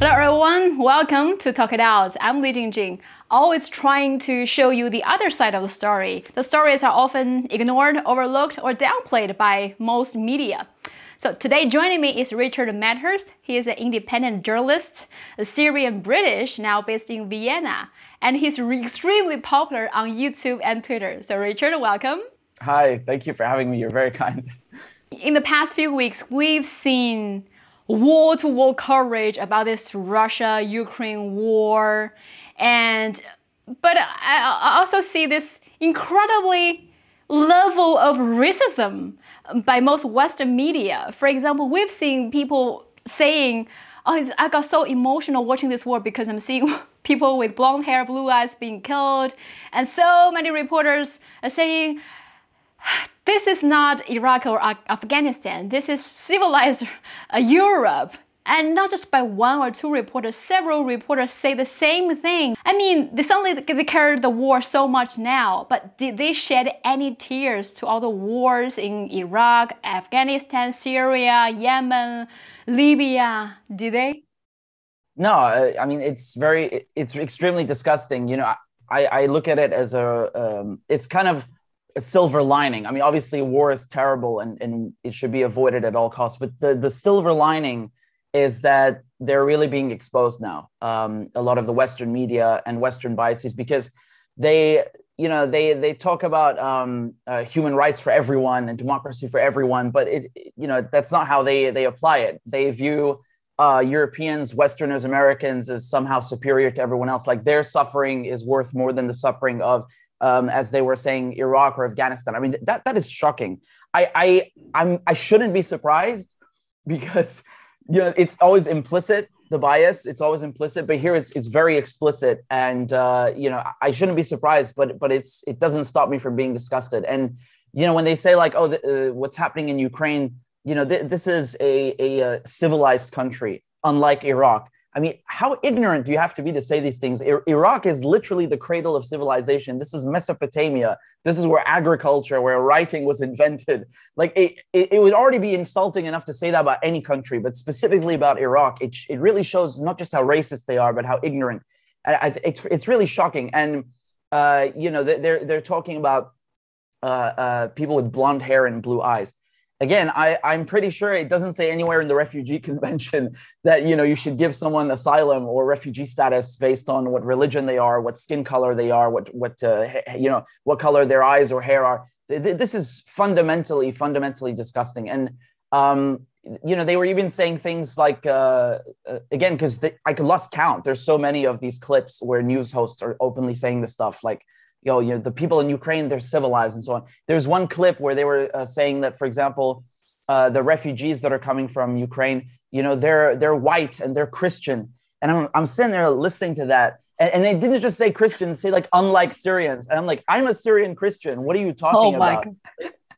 Hello everyone, welcome to Talk It Out. I'm Li Jingjing, always trying to show you the other side of the story. The stories are often ignored, overlooked, or downplayed by most media. So today joining me is Richard Medhurst. He is an independent journalist, a Syrian-British, now based in Vienna. And he's extremely popular on YouTube and Twitter. So Richard, welcome. Hi, thank you for having me. You're very kind. In the past few weeks, we've seen wall-to-wall coverage about this Russia-Ukraine war. But I also see this incredibly level of racism by most Western media. For example, we've seen people saying, I got so emotional watching this war because I'm seeing people with blonde hair, blue eyes being killed. And so many reporters are saying, this is not Iraq or Afghanistan. This is civilized Europe. And not just by one or two reporters, several reporters say the same thing. I mean, they carry the war so much now, but did they shed any tears to all the wars in Iraq, Afghanistan, Syria, Yemen, Libya? Did they? No, I mean, it's extremely disgusting. You know, I look at it as it's kind of a silver lining. I mean, obviously war is terrible and it should be avoided at all costs, but the silver lining is that they're really being exposed now. A lot of the Western media and Western biases, because they talk about human rights for everyone and democracy for everyone, but that's not how they apply it. They view Europeans, Westerners, Americans as somehow superior to everyone else. Like their suffering is worth more than the suffering of, as they were saying, Iraq or Afghanistan. I mean, that is shocking. I shouldn't be surprised because it's always implicit, the bias. It's always implicit, but here it's very explicit. And I shouldn't be surprised, but it doesn't stop me from being disgusted. And when they say like, what's happening in Ukraine, this is a civilized country, unlike Iraq. I mean, how ignorant do you have to be to say these things? Iraq is literally the cradle of civilization. This is Mesopotamia. This is where agriculture, where writing was invented. Like it would already be insulting enough to say that about any country, but specifically about Iraq, it really shows not just how racist they are, but how ignorant. It's really shocking. And they're talking about people with blonde hair and blue eyes. Again, I'm pretty sure it doesn't say anywhere in the refugee convention that, you should give someone asylum or refugee status based on what religion they are, what skin color they are, what color their eyes or hair are. This is fundamentally disgusting. And, they were even saying things like, again, because I could lost count. There's so many of these clips where news hosts are openly saying this stuff like, the people in Ukraine, they're civilized and so on. There's one clip where they were saying that, for example, the refugees that are coming from Ukraine, they're white and they're Christian. And I'm sitting there listening to that. And they didn't just say Christians, say like, unlike Syrians. And I'm like, I'm a Syrian Christian. What are you talking about?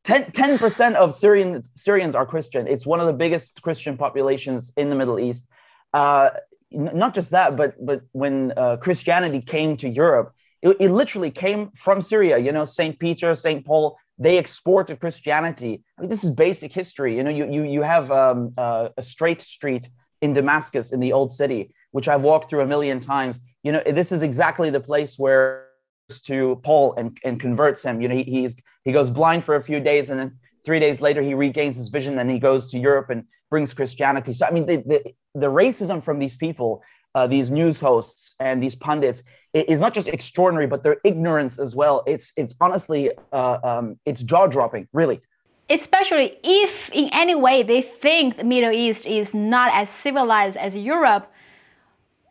10% of Syrians are Christian. It's one of the biggest Christian populations in the Middle East. Not just that, but when Christianity came to Europe, it literally came from Syria. St. Peter, St. Paul, they exported Christianity. I mean, this is basic history. You have a straight street in Damascus in the old city, which I've walked through a million times. This is exactly the place where to Paul and converts him. He goes blind for a few days, and then 3 days later he regains his vision, and he goes to Europe and brings Christianity. So I mean, the racism from these people, these news hosts and these pundits, is not just extraordinary, but their ignorance as well. It's honestly, it's jaw-dropping, really. Especially if in any way they think the Middle East is not as civilized as Europe.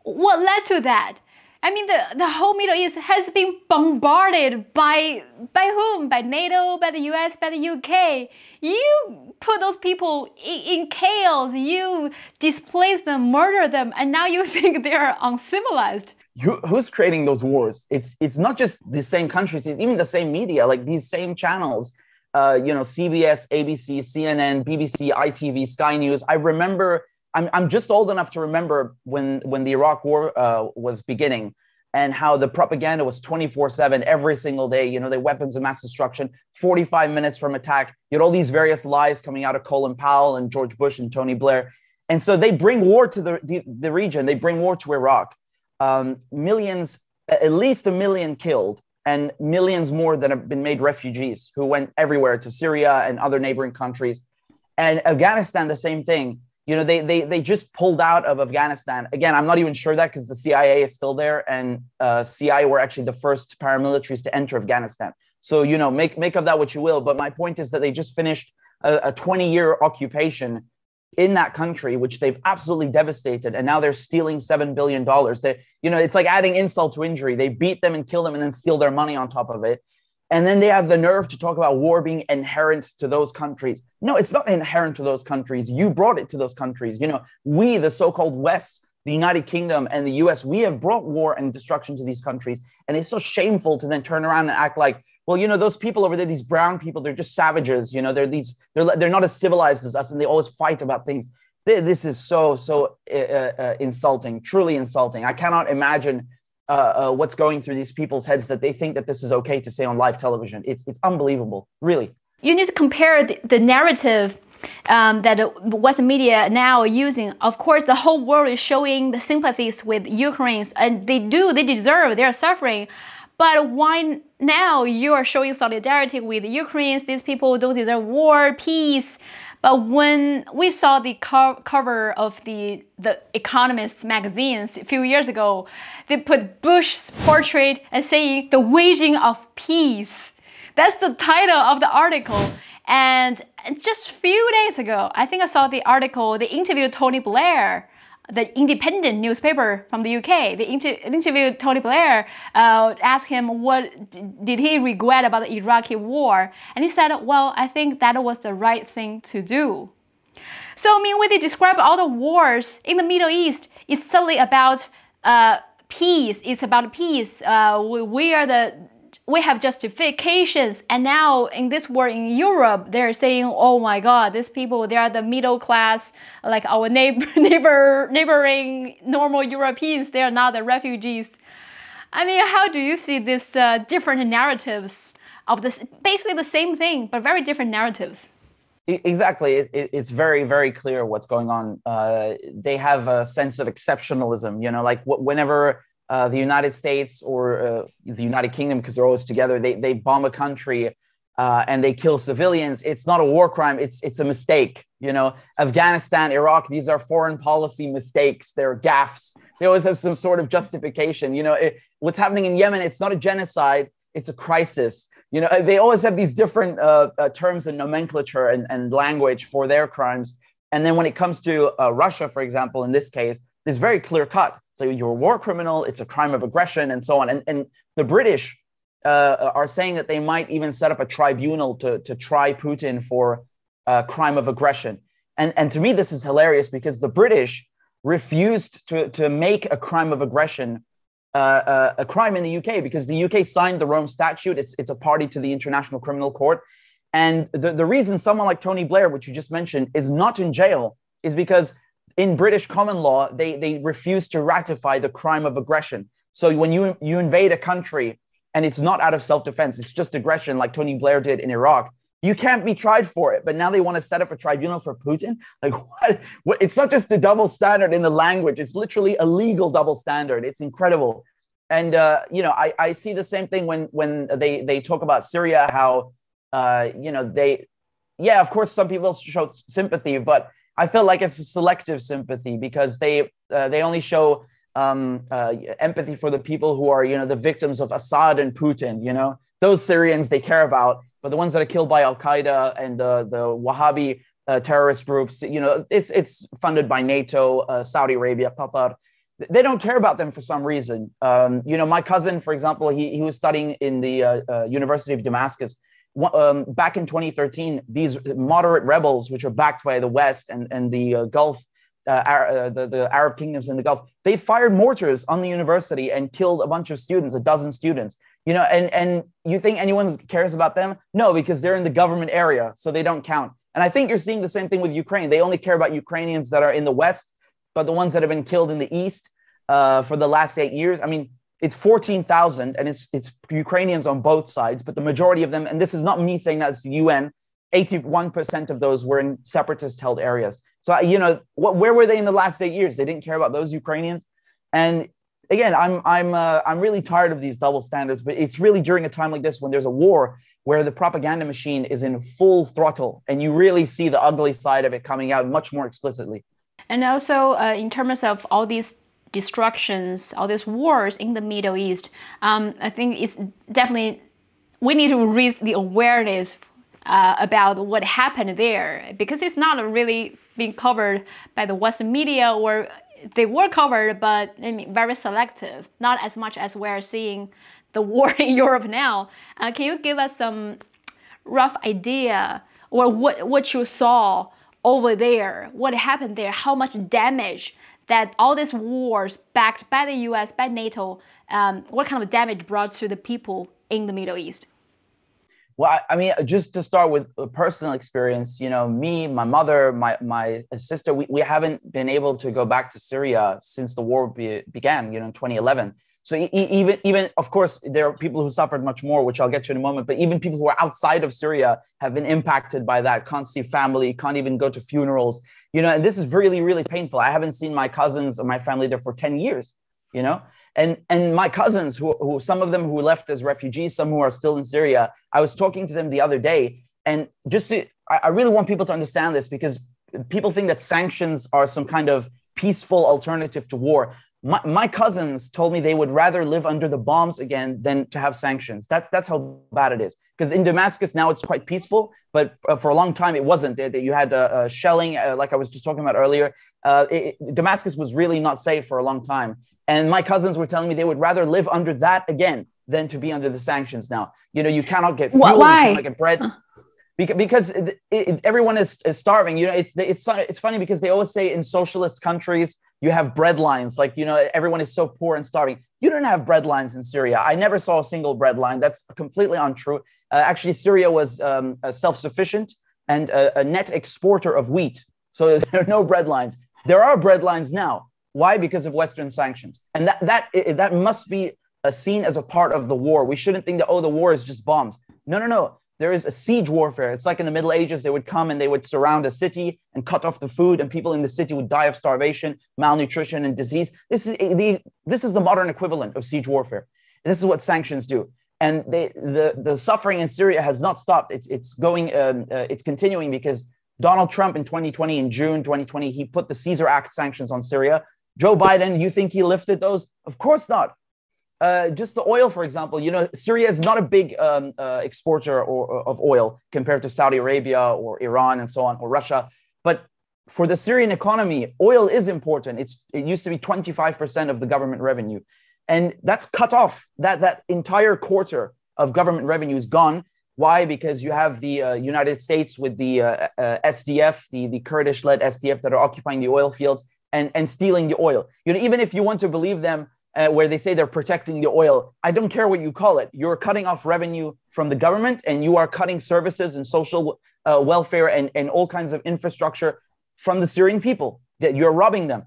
What led to that? I mean, the whole Middle East has been bombarded by whom? By NATO, by the US, by the UK. You put those people in chaos, you displace them, murder them, and now you think they are uncivilized. Who's creating those wars? It's not just the same countries, it's even the same media, like these same channels, CBS, ABC, CNN, BBC, ITV, Sky News. I remember, I'm just old enough to remember when the Iraq war was beginning, and how the propaganda was 24/7 every single day. The weapons of mass destruction, 45 minutes from attack. You had all these various lies coming out of Colin Powell and George Bush and Tony Blair. And so they bring war to the region. They bring war to Iraq. Millions, at least 1 million killed, and millions more that have been made refugees who went everywhere to Syria and other neighboring countries. And Afghanistan, the same thing. You know, they just pulled out of Afghanistan. Again, I'm not even sure that because the CIA is still there, and CIA were actually the first paramilitaries to enter Afghanistan. So, you know, make of that what you will. But my point is that they just finished a 20-year occupation in that country, which they've absolutely devastated. And now they're stealing $7 billion. They, you know, it's like adding insult to injury. They beat them and kill them and then steal their money on top of it. And then they have the nerve to talk about war being inherent to those countries. No, it's not inherent to those countries. You brought it to those countries. You know, we, the so-called West, the United Kingdom and the US, we have brought war and destruction to these countries. And it's so shameful to then turn around and act like, well, you know, those people over there, these brown people, they're just savages. You know, they're not as civilized as us, and they always fight about things. This is so insulting, truly insulting. I cannot imagine what's going through these people's heads that they think that this is okay to say on live television. It's unbelievable, really. You need to compare the narrative that the Western media now are using. Of course, the whole world is showing the sympathies with Ukrainians, and they deserve, they're suffering. But why now you are showing solidarity with Ukrainians? These people don't deserve war, peace. But when we saw the cover of the Economist magazines a few years ago, they put Bush's portrait and saying the waging of peace. That's the title of the article. And just a few days ago, I think I saw the article, they interviewed Tony Blair, the independent newspaper from the UK. They interviewed Tony Blair, asked him what did he regret about the Iraqi war. And he said, well, I think that was the right thing to do. So, I mean, when they describe all the wars in the Middle East, it's suddenly about peace. It's about peace. We have justifications, and now in this war in Europe, they're saying, oh my God, these people, they are the middle class, like our neighboring normal Europeans, they are not the refugees. I mean, how do you see these different narratives of this, basically the same thing, but very different narratives? Exactly. It's very, very clear what's going on. They have a sense of exceptionalism, you know, like whenever the United States or the United Kingdom, because they're always together, they bomb a country and they kill civilians. It's not a war crime. It's a mistake. You know, Afghanistan, Iraq, these are foreign policy mistakes. They're gaffes. They always have some sort of justification. You know, what's happening in Yemen, it's not a genocide. It's a crisis. You know, they always have these different terms and nomenclature and language for their crimes. And then when it comes to Russia, for example, in this case, it's very clear cut. So you're a war criminal, it's a crime of aggression, and so on. And the British are saying that they might even set up a tribunal to try Putin for a crime of aggression. And to me, this is hilarious because the British refused to make a crime of aggression a crime in the UK because the UK signed the Rome Statute. It's a party to the International Criminal Court. And the reason someone like Tony Blair, which you just mentioned, is not in jail is because in British common law, they refuse to ratify the crime of aggression. So when you invade a country and it's not out of self-defense, it's just aggression like Tony Blair did in Iraq, you can't be tried for it. But now they want to set up a tribunal for Putin? Like what? It's not just the double standard in the language. It's literally a legal double standard. It's incredible. And, you know, I see the same thing when they talk about Syria, how, you know, yeah, of course, some people show sympathy, but I feel like it's a selective sympathy because they only show empathy for the people who are, you know, the victims of Assad and Putin. You know, those Syrians they care about, but the ones that are killed by Al Qaeda and the Wahhabi terrorist groups, you know, it's funded by NATO, Saudi Arabia, Qatar. They don't care about them for some reason. You know, my cousin, for example, he was studying in the University of Damascus. Back in 2013, these moderate rebels, which are backed by the West and the Gulf, the Arab kingdoms in the Gulf, they fired mortars on the university and killed a bunch of students, a dozen students. You know, and you think anyone cares about them? No, because they're in the government area, so they don't count. And I think you're seeing the same thing with Ukraine. They only care about Ukrainians that are in the West, but the ones that have been killed in the East for the last 8 years, I mean, it's 14,000 and it's Ukrainians on both sides, but the majority of them, and this is not me saying that, it's the UN, 81% of those were in separatist-held areas. So, where were they in the last 8 years? They didn't care about those Ukrainians. And again, I'm really tired of these double standards. But it's really during a time like this when there's a war where the propaganda machine is in full throttle, and you really see the ugly side of it coming out much more explicitly. And also, in terms of all these destructions, all these wars in the Middle East, I think it's definitely, we need to raise the awareness about what happened there, because it's not really being covered by the Western media, or they were covered, but I mean, very selective, not as much as we're seeing the war in Europe now. Can you give us some rough idea, or what you saw over there, what happened there, how much damage that all these wars backed by the US, by NATO, what kind of damage brought to the people in the Middle East? Well, I mean, just to start with a personal experience, me, my mother, my sister, we haven't been able to go back to Syria since the war began, in 2011. So even, of course, there are people who suffered much more, which I'll get to in a moment, but even people who are outside of Syria have been impacted by that, can't see family, can't even go to funerals, and this is really, really painful. I haven't seen my cousins or my family there for 10 years, and my cousins, who some of them who left as refugees, some who are still in Syria, I was talking to them the other day, and I really want people to understand this, because people think that sanctions are some kind of peaceful alternative to war. My cousins told me they would rather live under the bombs again than to have sanctions. That's how bad it is. Because in Damascus now it's quite peaceful, but for a long time it wasn't. You had shelling, like I was just talking about earlier. Damascus was really not safe for a long time. And my cousins were telling me they would rather live under that again than to be under the sanctions now. You cannot get fuel, why? You cannot get bread. Because everyone is starving. It's funny because they always say in socialist countries, you have bread lines, like, everyone is so poor and starving. You don't have bread lines in Syria. I never saw a single bread line. That's completely untrue. Actually, Syria was self-sufficient and a net exporter of wheat. So there are no bread lines. There are bread lines now. Why? Because of Western sanctions. And that must be seen as a part of the war. We shouldn't think that, the war is just bombs. No. There is a siege warfare. It's like in the Middle Ages, they would come and they would surround a city and cut off the food, and people in the city would die of starvation, malnutrition, and disease. This is the modern equivalent of siege warfare. This is what sanctions do. And the suffering in Syria has not stopped. It's continuing, because Donald Trump in June 2020, he put the Caesar Act sanctions on Syria. Joe Biden, you think he lifted those? Of course not. Just the oil, for example, Syria is not a big exporter of oil compared to Saudi Arabia or Iran and so on, or Russia. But for the Syrian economy, oil is important. It used to be 25% of the government revenue. And that's cut off. That entire quarter of government revenue is gone. Why? Because you have the United States with the SDF, the Kurdish-led SDF that are occupying the oil fields and stealing the oil. Even if you want to believe them, where they say they're protecting the oil, I don't care what you call it. You're cutting off revenue from the government, and you are cutting services and social welfare and all kinds of infrastructure from the Syrian people, that you're robbing them.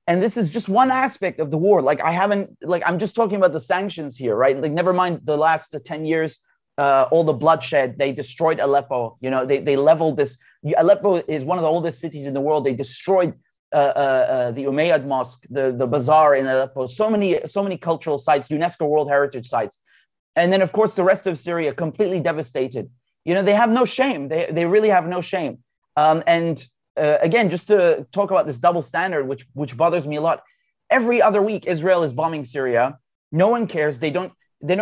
And this is just one aspect of the war. I'm just talking about the sanctions here, right? Like, never mind the last 10 years, all the bloodshed. They destroyed Aleppo. They leveled this. Aleppo is one of the oldest cities in the world. They destroyed the Umayyad Mosque, the bazaar in Aleppo, so many cultural sites, UNESCO World Heritage sites. And then, of course, the rest of Syria completely devastated. They have no shame. They really have no shame. Again, just to talk about this double standard, which bothers me a lot. Every other week, Israel is bombing Syria. No one cares. They don't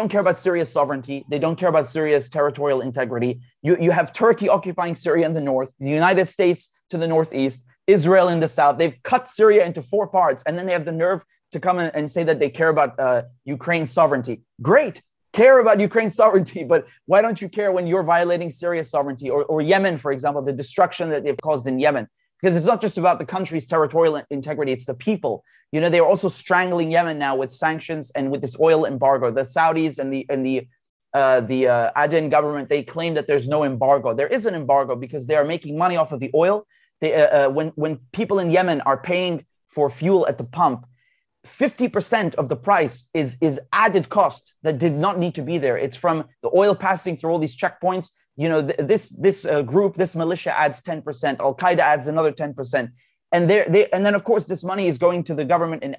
care about Syria's sovereignty. They don't care about Syria's territorial integrity. You have Turkey occupying Syria in the north, the United States to the northeast, Israel in the south. They've cut Syria into 4 parts, and then they have the nerve to come and say that they care about Ukraine's sovereignty. Great, care about Ukraine's sovereignty, but why don't you care when you're violating Syria's sovereignty, or Yemen, for example, the destruction that they've caused in Yemen? Because it's not just about the country's territorial integrity, it's the people. They're also strangling Yemen now with sanctions and with this oil embargo. The Saudis and the Aden government, they claim that there's no embargo. There is an embargo because they are making money off of the oil. When people in Yemen are paying for fuel at the pump, 50% of the price is added cost that did not need to be there. It's from the oil passing through all these checkpoints you know, this group, this militia adds 10%, Al Qaeda adds another 10%, and and then of course this money is going to the government in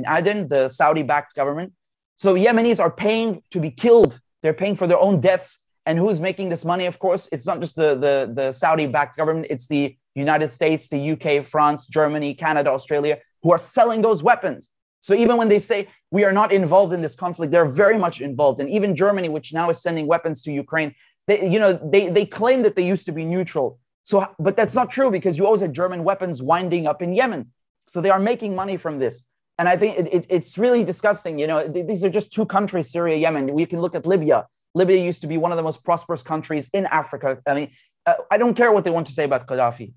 Aden, the Saudi-backed government. So Yemenis are paying to be killed. They're paying for their own deaths. And who's making this money? Of course, it's not just the Saudi-backed government. It's the United States, the UK, France, Germany, Canada, Australia, who are selling those weapons. So even when they say we are not involved in this conflict, they're very much involved. And even Germany, which now is sending weapons to Ukraine, they claim that they used to be neutral. So, but that's not true, because you always had German weapons winding up in Yemen. So they are making money from this. And I think it's really disgusting. You know, these are just two countries, Syria, Yemen. We can look at Libya. Libya used to be one of the most prosperous countries in Africa. I mean, I don't care what they want to say about Gaddafi.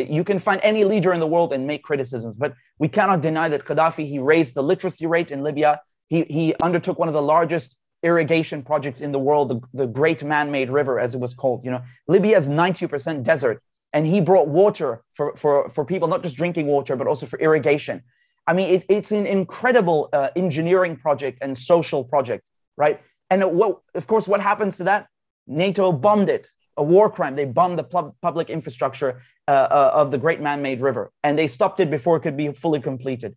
You can find any leader in the world and make criticisms, but we cannot deny that Gaddafi, he raised the literacy rate in Libya. He undertook one of the largest irrigation projects in the world, the Great Man-Made River, as it was called. You know, Libya is 90% desert, and he brought water for people, not just drinking water, but also for irrigation. I mean, it's an incredible engineering project and social project, right? And of course, what happens to that? NATO bombed it, a war crime. They bombed the public infrastructure of the Great Man-Made River, and they stopped it before it could be fully completed.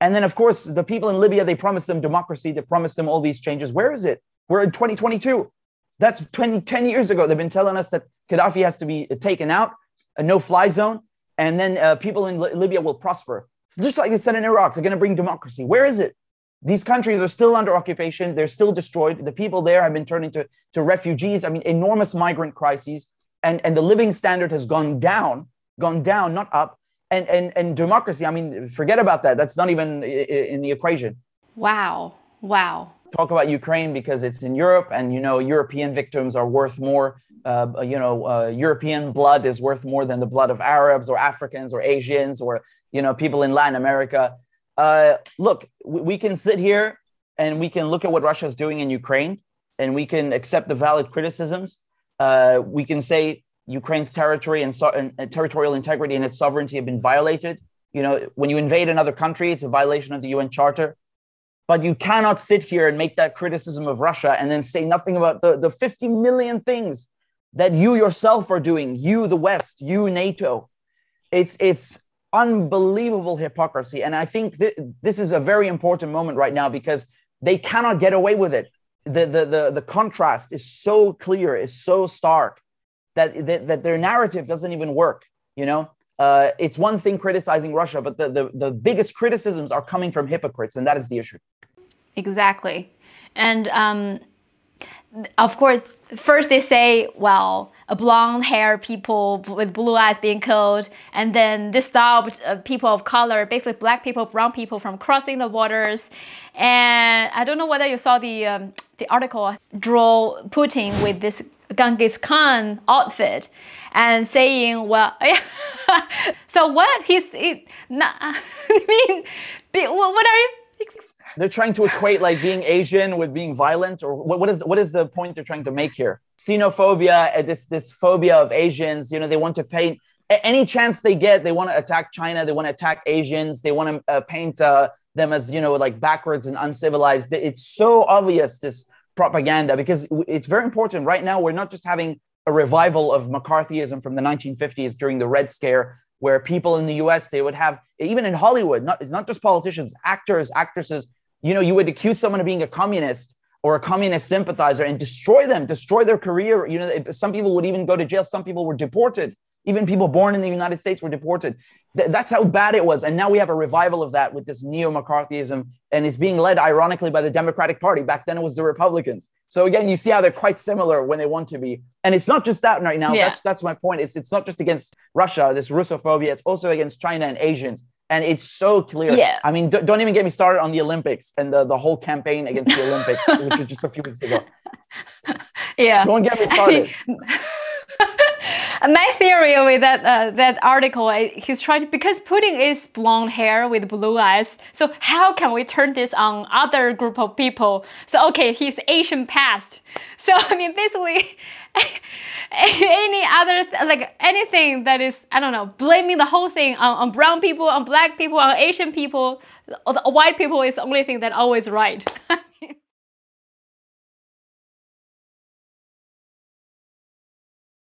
And then, of course, the people in Libya, they promised them democracy. They promised them all these changes. Where is it? We're in 2022. That's 10 years ago. They've been telling us that Gaddafi has to be taken out, a no-fly zone, and then people in Libya will prosper. Just like they said in Iraq, they're going to bring democracy. Where is it? These countries are still under occupation. They're still destroyed. The people there have been turned into refugees. I mean, enormous migrant crises. And the living standard has gone down, not up. And democracy, I mean, forget about that. That's not even in the equation. Wow. Talk about Ukraine because it's in Europe, and, you know, European victims are worth more. European blood is worth more than the blood of Arabs or Africans or Asians or, you know, people in Latin America. Look, we can sit here and we can look at what Russia is doing in Ukraine, and we can accept the valid criticisms. We can say Ukraine's territory and territorial integrity and its sovereignty have been violated. You know, when you invade another country, it's a violation of the UN Charter. But you cannot sit here and make that criticism of Russia and then say nothing about the 50 million things that you yourself are doing, you, the West, you, NATO. It's unbelievable hypocrisy. And I think this is a very important moment right now, because they cannot get away with it. The contrast is so clear, is so stark, that their narrative doesn't even work. You know, it's one thing criticizing Russia, but the biggest criticisms are coming from hypocrites, and that is the issue. Exactly. And of course, first they say, well, a blonde-haired people with blue eyes being killed, and then this stopped people of color, basically black people, brown people, from crossing the borders. And I don't know whether you saw the article, draw Putin with this Genghis Khan outfit and saying, well, so what? I mean, what are you? They're trying to equate like being Asian with being violent, or what is the point they're trying to make here? Xenophobia, this phobia of Asians. You know, they want to paint any chance they get. They want to attack China. They want to attack Asians. They want to paint them as, you know, like backwards and uncivilized. It's so obvious, this propaganda, because it's very important right now. We're not just having a revival of McCarthyism from the 1950s during the Red Scare, where people in the US, they would have, even in Hollywood, not just politicians, actors, actresses, you know, you would accuse someone of being a communist or a communist sympathizer and destroy them, destroy their career. You know, some people would even go to jail. Some people were deported. Even people born in the United States were deported. That's how bad it was. And now we have a revival of that with this neo-McCarthyism, and it's being led, ironically, by the Democratic Party. Back then, it was the Republicans. So again, you see how they're quite similar when they want to be. And it's not just that right now. Yeah. That's my point. It's not just against Russia, this Russophobia. It's also against China and Asians. And it's so clear. Yeah. I mean, don't even get me started on the Olympics and the whole campaign against the Olympics, which was just a few weeks ago. Yeah. Don't get me started. My theory with that article, he's trying to, because Putin is blonde hair with blue eyes, so how can we turn this on other group of people? So okay, he's Asian past. So I mean, basically, any other like anything that is, I don't know, blaming the whole thing on brown people, on black people, on Asian people, or the white people is the only thing that always right.